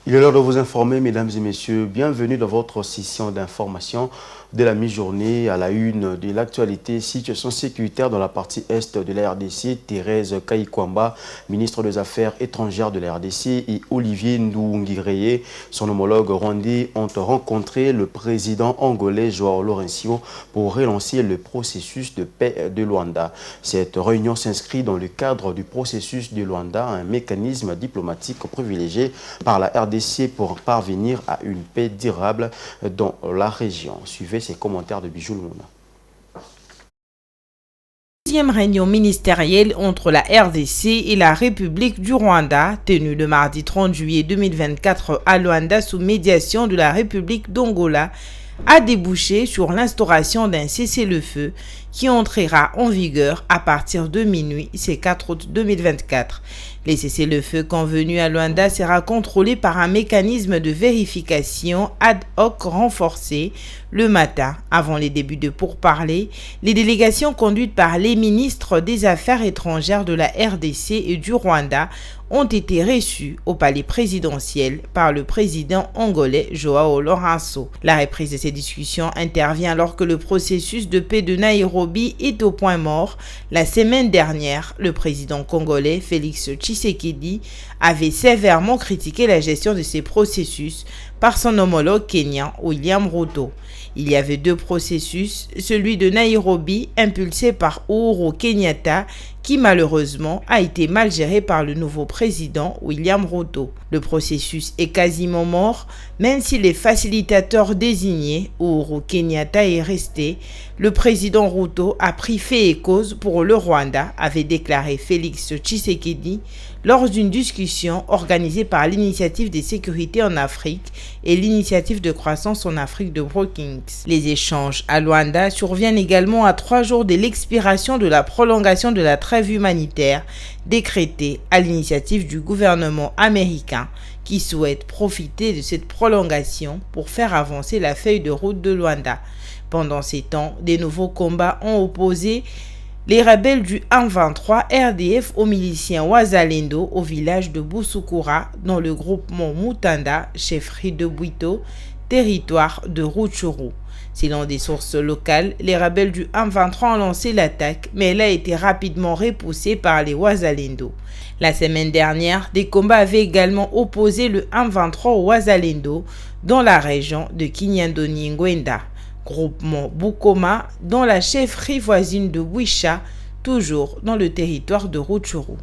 Il est l'heure de vous informer, mesdames et messieurs. Bienvenue dans votre session d'information de la mi-journée à la une de l'actualité. Situation sécuritaire dans la partie est de la RDC. Thérèse Kayikwamba, ministre des Affaires étrangères de la RDC, et Olivier Ndoungireye, son homologue rwandais, ont rencontré le président angolais Joao Lourenço pour relancer le processus de paix de Luanda. Cette réunion s'inscrit dans le cadre du processus de Luanda, un mécanisme diplomatique privilégié par la RDC pour parvenir à une paix durable dans la région. Suivez ces commentaires de Bijou Lumuna. Deuxième réunion ministérielle entre la RDC et la République du Rwanda, tenue le mardi 30 juillet 2024 à Luanda sous médiation de la République d'Angola, a débouché sur l'instauration d'un cessez-le-feu qui entrera en vigueur à partir de minuit, c'est 4 août 2024. Les cessez-le-feu convenus à Luanda sera contrôlé par un mécanisme de vérification ad hoc renforcé. Le matin, avant les débuts de pourparlers, les délégations conduites par les ministres des Affaires étrangères de la RDC et du Rwanda ont été reçues au palais présidentiel par le président angolais Joao Lourenço. La reprise de ces discussions intervient alors que le processus de paix de Nairobi est au point mort. La semaine dernière, le président congolais Félix Tshisekedi avait sévèrement critiqué la gestion de ces processus par son homologue kenyan William Ruto. Il y avait deux processus, celui de Nairobi impulsé par Uhuru Kenyatta qui malheureusement a été mal géré par le nouveau président William Ruto. Le processus est quasiment mort, même si les facilitateurs désignés, Uhuru Kenyatta est resté. Le président Ruto a pris fait et cause pour le Rwanda, avait déclaré Félix Tshisekedi lors d'une discussion organisée par l'Initiative de sécurité en Afrique et l'Initiative de croissance en Afrique de Brookings. Les échanges à Luanda surviennent également à 3 jours de l'expiration de la prolongation de la trêve humanitaire décrétée à l'initiative du gouvernement américain qui souhaite profiter de cette prolongation pour faire avancer la feuille de route de Luanda. Pendant ces temps, des nouveaux combats ont opposé les rebelles du M23 RDF aux miliciens Wazalendo au village de Boussoukoura dans le groupement Mutanda, chefferie de Bwito, territoire de Rutshuru. Selon des sources locales, les rebelles du M23 ont lancé l'attaque, mais elle a été rapidement repoussée par les Wazalendo. La semaine dernière, des combats avaient également opposé le M23 au Wazalendo dans la région de Kinyandoni-Ngwenda. Groupement Bukoma dans la chefferie voisine de Bwisha, toujours dans le territoire de Rutshuru.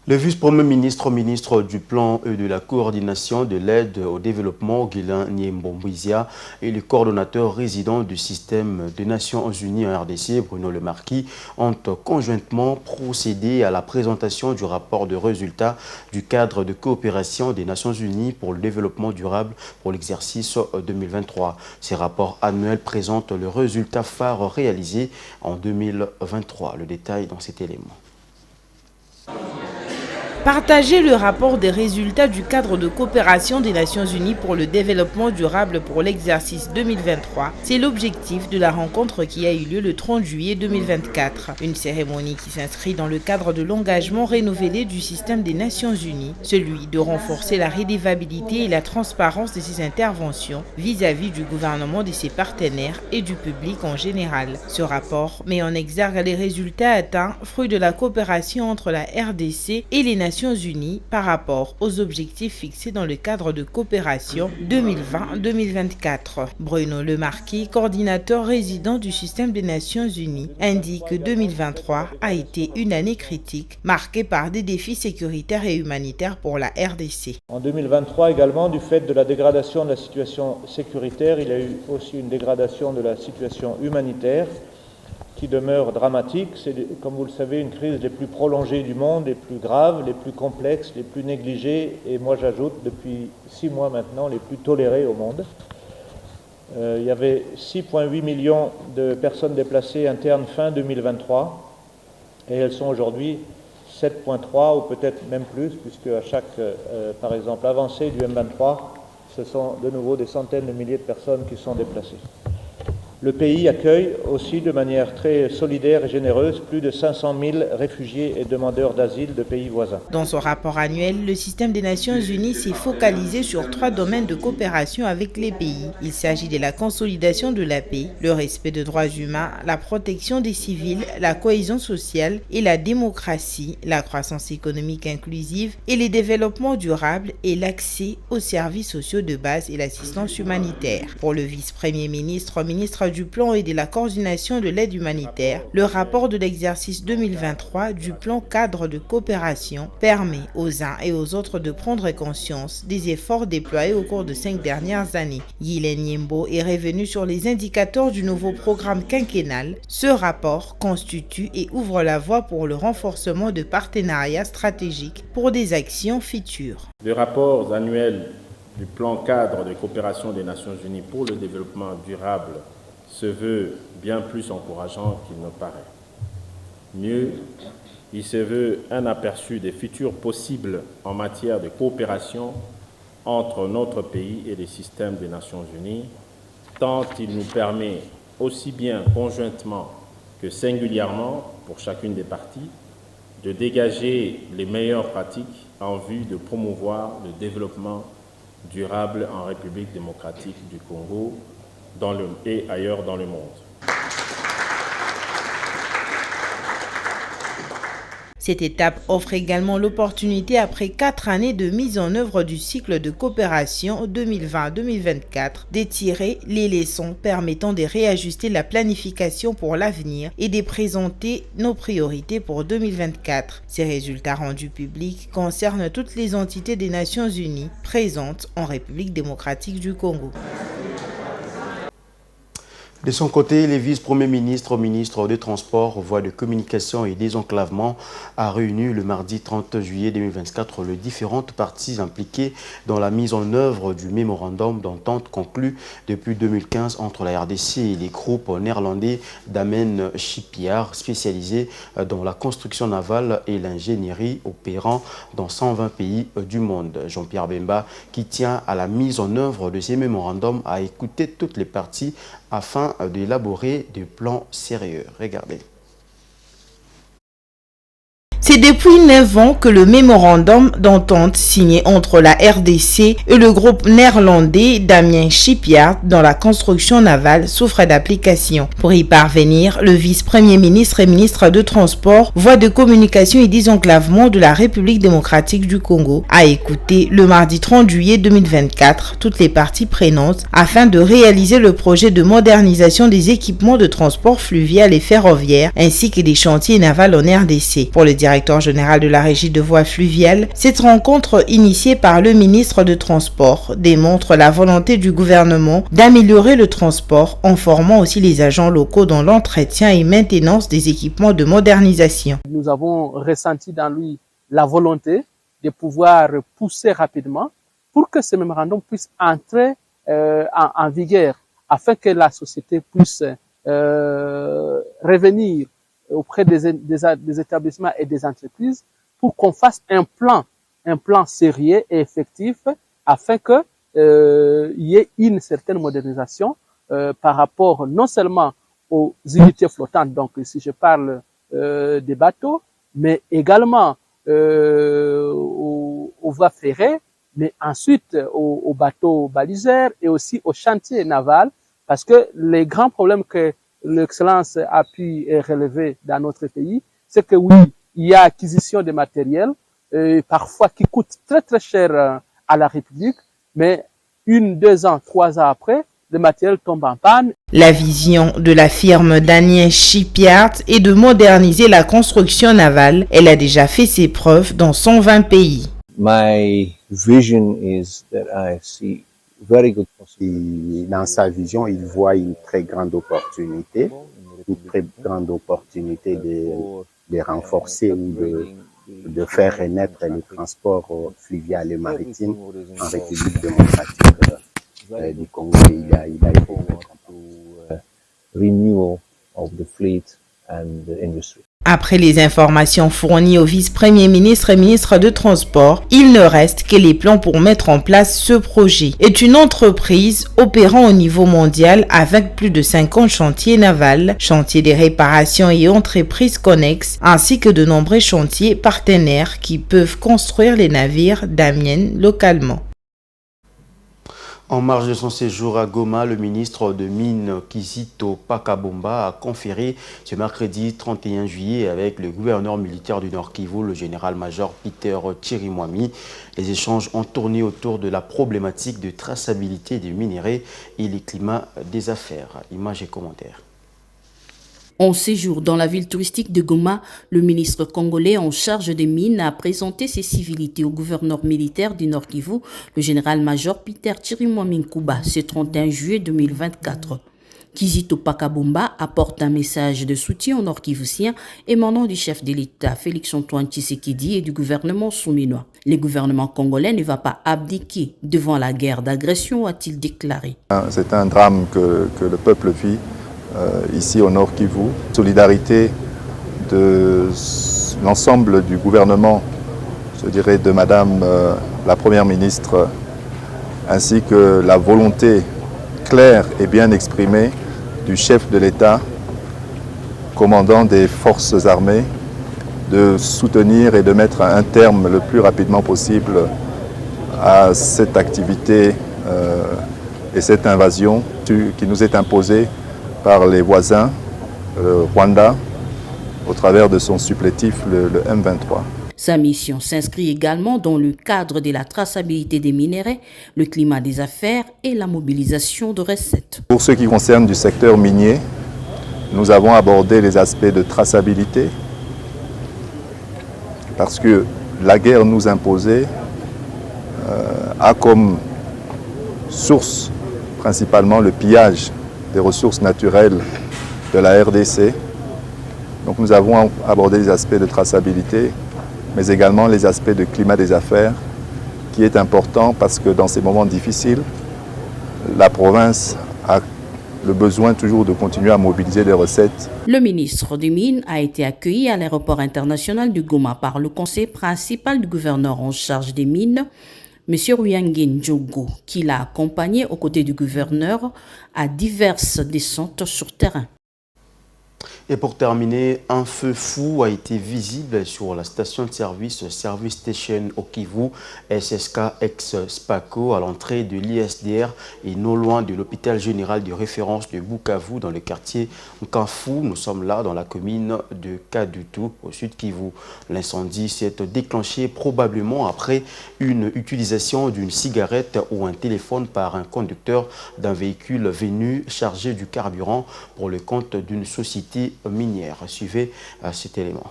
Le vice-premier ministre du plan et de la coordination de l'aide au développement, Guilain Nyembombizia, et le coordonnateur résident du système des Nations Unies en RDC, Bruno Le Marquis, ont conjointement procédé à la présentation du rapport de résultats du cadre de coopération des Nations Unies pour le développement durable pour l'exercice 2023. Ces rapports annuels présentent le résultat phare réalisé en 2023. Le détail dans cet élément. Partager le rapport des résultats du cadre de coopération des Nations Unies pour le développement durable pour l'exercice 2023, c'est l'objectif de la rencontre qui a eu lieu le 30 juillet 2024. Une cérémonie qui s'inscrit dans le cadre de l'engagement renouvelé du système des Nations Unies, celui de renforcer la redevabilité et la transparence de ses interventions vis-à-vis du gouvernement, de ses partenaires et du public en général. Ce rapport met en exergue les résultats atteints, fruit de la coopération entre la RDC et les Nations Unies par rapport aux objectifs fixés dans le cadre de coopération 2020-2024. Bruno Le Marquis, coordinateur résident du système des Nations Unies, indique que 2023 a été une année critique marquée par des défis sécuritaires et humanitaires pour la RDC. En 2023 également, du fait de la dégradation de la situation sécuritaire, il y a eu aussi une dégradation de la situation humanitaire qui demeure dramatique. C'est, comme vous le savez, une crise les plus prolongées du monde, les plus graves, les plus complexes, les plus négligées, et moi j'ajoute depuis 6 mois maintenant, les plus tolérées au monde. Il y avait 6,8 millions de personnes déplacées internes fin 2023, et elles sont aujourd'hui 7,3 ou peut-être même plus, puisque à chaque, par exemple, avancée du M23, ce sont de nouveau des centaines de milliers de personnes qui sont déplacées. Le pays accueille aussi de manière très solidaire et généreuse plus de 500 000 réfugiés et demandeurs d'asile de pays voisins. Dans son rapport annuel, le système des Nations Unies s'est focalisé sur 3 domaines de coopération avec les pays. Il s'agit de la consolidation de la paix, le respect des droits humains, la protection des civils, la cohésion sociale et la démocratie, la croissance économique inclusive et les développements durables et l'accès aux services sociaux de base et l'assistance humanitaire. Pour le vice-premier ministre, ministre du Plan et de la coordination de l'aide humanitaire, le rapport de l'exercice 2023 du plan cadre de coopération permet aux uns et aux autres de prendre conscience des efforts déployés au cours de 5 dernières années. Guylaine Yembo est revenu sur les indicateurs du nouveau programme quinquennal. Ce rapport constitue et ouvre la voie pour le renforcement de partenariats stratégiques pour des actions futures. Le rapport annuel du plan cadre de coopération des Nations Unies pour le développement durable se veut bien plus encourageant qu'il ne paraît. Mieux, il se veut un aperçu des futurs possibles en matière de coopération entre notre pays et les systèmes des Nations Unies, tant il nous permet, aussi bien conjointement que singulièrement pour chacune des parties, de dégager les meilleures pratiques en vue de promouvoir le développement durable en République démocratique du Congo et ailleurs dans le monde. Cette étape offre également l'opportunité, après 4 années de mise en œuvre du cycle de coopération 2020-2024, d'étirer les leçons permettant de réajuster la planification pour l'avenir et de présenter nos priorités pour 2024. Ces résultats rendus publics concernent toutes les entités des Nations Unies présentes en République démocratique du Congo. De son côté, le vice-premier ministre, ministre des Transports, Voies de communication et désenclavement a réuni le mardi 30 juillet 2024 les différentes parties impliquées dans la mise en œuvre du mémorandum d'entente conclu depuis 2015 entre la RDC et les groupes néerlandais Damen Shipyard, spécialisés dans la construction navale et l'ingénierie, opérant dans 120 pays du monde. Jean-Pierre Bemba, qui tient à la mise en œuvre de ces mémorandums, a écouté toutes les parties afin d'élaborer des plans sérieux. Regardez. C'est depuis 9 ans que le mémorandum d'entente signé entre la RDC et le groupe néerlandais Damen Shipyard dans la construction navale souffre d'application. Pour y parvenir, le vice-premier ministre et ministre de Transport, Voies de communication et désenclavement de la République démocratique du Congo a écouté le mardi 30 juillet 2024 toutes les parties prenantes afin de réaliser le projet de modernisation des équipements de transport fluvial et ferroviaire ainsi que des chantiers navals en RDC. Pour le directeur général de la régie de voies fluviales, cette rencontre initiée par le ministre de Transport démontre la volonté du gouvernement d'améliorer le transport en formant aussi les agents locaux dans l'entretien et maintenance des équipements de modernisation. Nous avons ressenti dans lui la volonté de pouvoir pousser rapidement pour que ce mémorandum puisse entrer en vigueur afin que la société puisse revenir auprès des établissements et des entreprises pour qu'on fasse un plan sérieux et effectif afin que y ait une certaine modernisation par rapport non seulement aux unités flottantes, donc si je parle des bateaux, mais également aux voies ferrées, mais ensuite aux bateaux baliseurs et aussi aux chantiers navals, parce que les grands problèmes que l'Excellence a pu relever dans notre pays, c'est que oui, il y a acquisition de matériel, parfois qui coûte très très cher à la République, mais 1, 2 ans, 3 ans après, le matériel tombe en panne. La vision de la firme Damen Shipyard est de moderniser la construction navale. Elle a déjà fait ses preuves dans 120 pays. My vision is that I see very good possibility. Dans sa vision, il voit une très grande opportunité de renforcer ou de faire renaître le transport fluvial et maritime en République démocratique du Congo. Il a renewal of the fleet and the industry. Après les informations fournies au vice-premier ministre et ministre de Transport, il ne reste que les plans pour mettre en place ce projet. C'est une entreprise opérant au niveau mondial avec plus de 50 chantiers navals, chantiers de réparation et entreprises connexes, ainsi que de nombreux chantiers partenaires qui peuvent construire les navires d'Amiens localement. En marge de son séjour à Goma, le ministre de Mines Kizito Pakabomba a conféré ce mercredi 31 juillet avec le gouverneur militaire du Nord Kivu, le général-major Peter Chirimwami. Les échanges ont tourné autour de la problématique de traçabilité des minéraux et les climats des affaires. Images et commentaires. En séjour dans la ville touristique de Goma, le ministre congolais en charge des mines a présenté ses civilités au gouverneur militaire du Nord Kivu, le général-major Peter Chirimwami Nkuba, ce 31 juillet 2024. Kizito Pakabomba apporte un message de soutien au Nord Kivusien émanant du chef de l'État Félix-Antoine Tshisekedi et du gouvernement souminois. Le gouvernement congolais ne va pas abdiquer devant la guerre d'agression, a-t-il déclaré. C'est un drame que le peuple vit. Ici au Nord Kivu, solidarité de l'ensemble du gouvernement, je dirais de Madame la Première ministre, ainsi que la volonté claire et bien exprimée du chef de l'État, commandant des forces armées, de soutenir et de mettre un terme le plus rapidement possible à cette activité et cette invasion qui nous est imposée par les voisins, le Rwanda, au travers de son supplétif, le M23. Sa mission s'inscrit également dans le cadre de la traçabilité des minéraux, le climat des affaires et la mobilisation de recettes. Pour ce qui concerne du secteur minier, nous avons abordé les aspects de traçabilité, parce que la guerre nous imposée a comme source principalement le pillage des ressources naturelles de la RDC. Donc nous avons abordé les aspects de traçabilité, mais également les aspects de climat des affaires, qui est important parce que dans ces moments difficiles, la province a le besoin toujours de continuer à mobiliser des recettes. Le ministre des Mines a été accueilli à l'aéroport international de Goma par le conseiller principal du gouverneur en charge des mines, M. Ruyangen Djogo, qui l'a accompagné aux côtés du gouverneur à diverses descentes sur terrain. Et pour terminer, un feu fou a été visible sur la station de service Service Station au Kivu, SSK ex-SPACO, à l'entrée de l'ISDR et non loin de l'hôpital général de référence de Bukavu dans le quartier Nkafu. Nous sommes là dans la commune de Kadutu au sud Kivu. L'incendie s'est déclenché probablement après une utilisation d'une cigarette ou un téléphone par un conducteur d'un véhicule venu charger du carburant pour le compte d'une société minière. Suivez cet élément.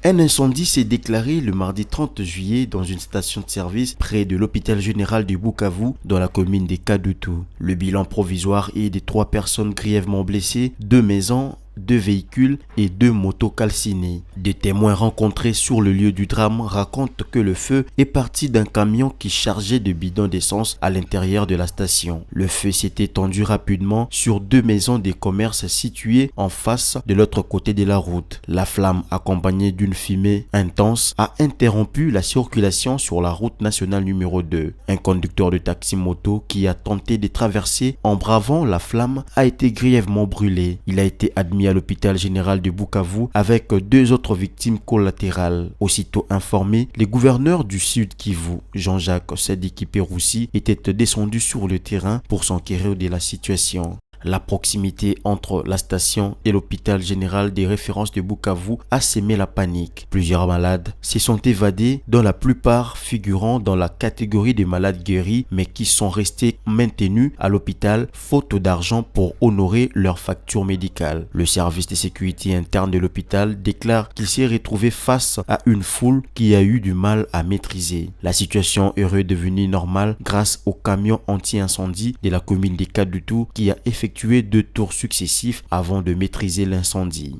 Un incendie s'est déclaré le mardi 30 juillet dans une station de service près de l'hôpital général de Bukavu dans la commune de Kadutu. Le bilan provisoire est de 3 personnes grièvement blessées, 2 maisons, 2 véhicules et 2 motos calcinées. Des témoins rencontrés sur le lieu du drame racontent que le feu est parti d'un camion qui chargeait de bidons d'essence à l'intérieur de la station. Le feu s'est étendu rapidement sur 2 maisons des commerces situées en face de l'autre côté de la route. La flamme, accompagnée d'une fumée intense, a interrompu la circulation sur la route nationale numéro 2. Un conducteur de taxi-moto qui a tenté de traverser en bravant la flamme a été grièvement brûlé. Il a été admis à l'hôpital général de Bukavu avec 2 autres victimes collatérales. Aussitôt informé, les gouverneurs du Sud Kivu, Jean-Jacques Sadiki Peroussi, étaient descendus sur le terrain pour s'enquérir de la situation. La proximité entre la station et l'hôpital général des références de Bukavu a sémé la panique. Plusieurs malades se sont évadés, dont la plupart figurant dans la catégorie des malades guéris, mais qui sont restés maintenus à l'hôpital faute d'argent pour honorer leurs factures médicales. Le service de sécurité interne de l'hôpital déclare qu'il s'est retrouvé face à une foule qui a eu du mal à maîtriser. La situation est redevenue normale grâce au camion anti-incendie de la commune de Kadutu qui a effectué 2 tours successifs avant de maîtriser l'incendie.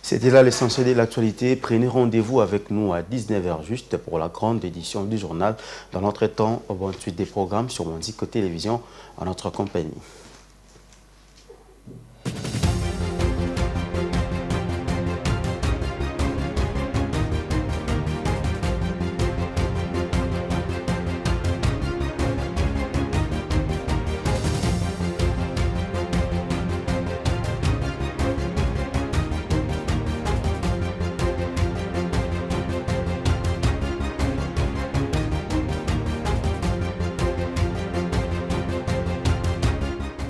C'était là l'essentiel de l'actualité. Prenez rendez-vous avec nous à 19h juste pour la grande édition du journal. Dans l'entretemps, bonne suite des programmes sur Mandico Télévision en notre compagnie.